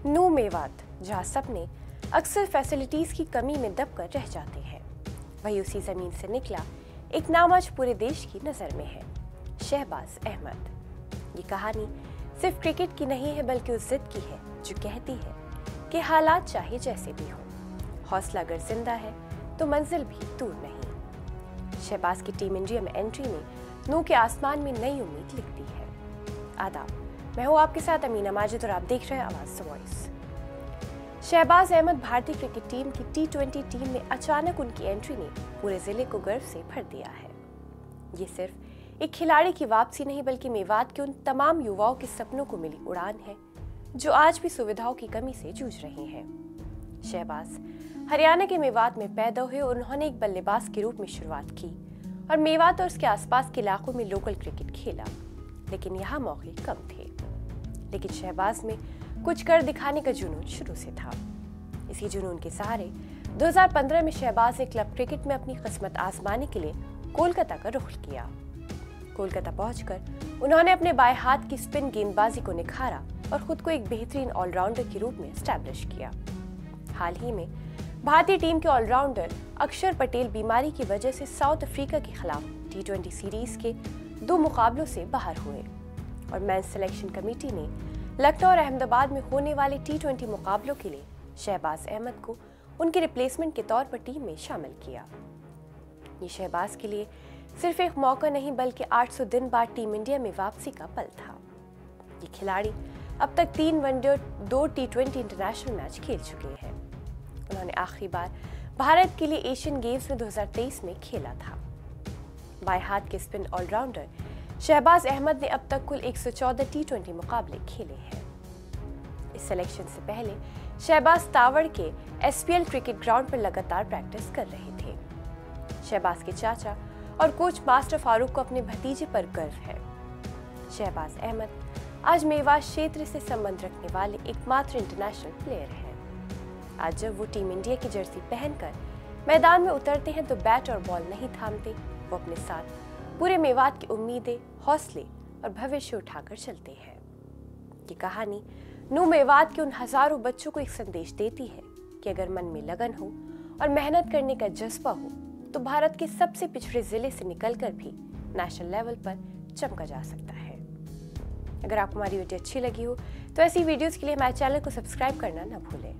नू मेवात, जहां सपने अक्सर फैसिलिटीज की कमी में दबकर रह जाते हैं, वही उसी जमीन से निकला एक नाम आज पूरे देश की नजर में है, शहबाज अहमद। ये कहानी सिर्फ क्रिकेट की नहीं है बल्कि उस जिद की है जो कहती है कि हालात चाहे जैसे भी हो, हौसला अगर जिंदा है तो मंजिल भी दूर नहीं। शहबाज की टीम इंडिया में एंट्री ने नू के आसमान में नई उम्मीद लिख दी है। आदाब, मैं हूँ आपके साथ अमीना माजिद और आप देख रहे हैं आवाज द वॉइस। शहबाज अहमद भारतीय क्रिकेट टीम की T20 टीम में अचानक उनकी एंट्री ने पूरे जिले को गर्व से भर दिया है। ये सिर्फ एक खिलाड़ी की वापसी नहीं बल्कि मेवात के उन तमाम युवाओं के सपनों को मिली उड़ान है जो आज भी सुविधाओं की कमी से जूझ रहे हैं। शहबाज हरियाणा के मेवात में पैदा हुए और उन्होंने एक बल्लेबाज के रूप में शुरुआत की और मेवात और उसके आसपास के इलाकों में लोकल क्रिकेट खेला, लेकिन यहाँ मौके कम थे। लेकिन शहबाज में कुछ कर दिखाने का जुनून शुरू से था। इसी जुनून के सहारे 2015 में शहबाज ने क्लब क्रिकेट में अपनी किस्मत आजमाने के लिए कोलकाता का रुख किया। कोलकाता पहुंचकर उन्होंने अपने बाएं हाथ की स्पिन गेंदबाजी को निखारा और खुद को एक बेहतरीन ऑलराउंडर के रूप में एस्टैब्लिश किया। हाल ही में भारतीय टीम के ऑलराउंडर अक्षर पटेल बीमारी की वजह से साउथ अफ्रीका के खिलाफ T20 सीरीज के 2 मुकाबलों से बाहर हुए और मेंस सिलेक्शन कमेटी ने लखनऊ और अहमदाबाद में होने वाले T20 मुकाबलों के लिए शहबाज अहमद को उनके रिप्लेसमेंट के तौर पर टीम में शामिल किया। ये शहबाज के लिए सिर्फ एक मौका नहीं बल्कि 800 दिन बाद टीम इंडिया में वापसी का पल था। ये खिलाड़ी अब तक 3 वनडे और 2 T20 इंटरनेशनल मैच खेल चुके हैं। उन्होंने आखिरी बार भारत के लिए एशियन गेम्स में 2023 में खेला था। बाएं हाथ के स्पिन ऑलराउंडर शहबाज अहमद ने अब तक कुल 114 T20 मुकाबले खेले हैं। इस सिलेक्शन से पहले शहबाज तावड़ के SPL क्रिकेट ग्राउंड पर लगातार प्रैक्टिस कर रहे थे। शहबाज के चाचा और कोच मास्टर फारूक को अपने भतीजे पर गर्व है। शहबाज अहमद आज मेवात क्षेत्र से संबंध रखने वाले एकमात्र इंटरनेशनल प्लेयर हैं। आज जब वो टीम इंडिया की जर्सी पहनकर मैदान में उतरते हैं तो बैट और बॉल नहीं थामते, वो अपने साथ पूरे मेवात की उम्मीदें, हौसले और भविष्य उठाकर चलते हैं। ये कहानी नू मेवात के उन हजारों बच्चों को एक संदेश देती है कि अगर मन में लगन हो और मेहनत करने का जज्बा हो तो भारत के सबसे पिछड़े जिले से निकलकर भी नेशनल लेवल पर चमका जा सकता है। अगर आपको हमारी वीडियो अच्छी लगी हो तो ऐसी वीडियोस के लिए हमारे चैनल को सब्सक्राइब करना ना भूलें।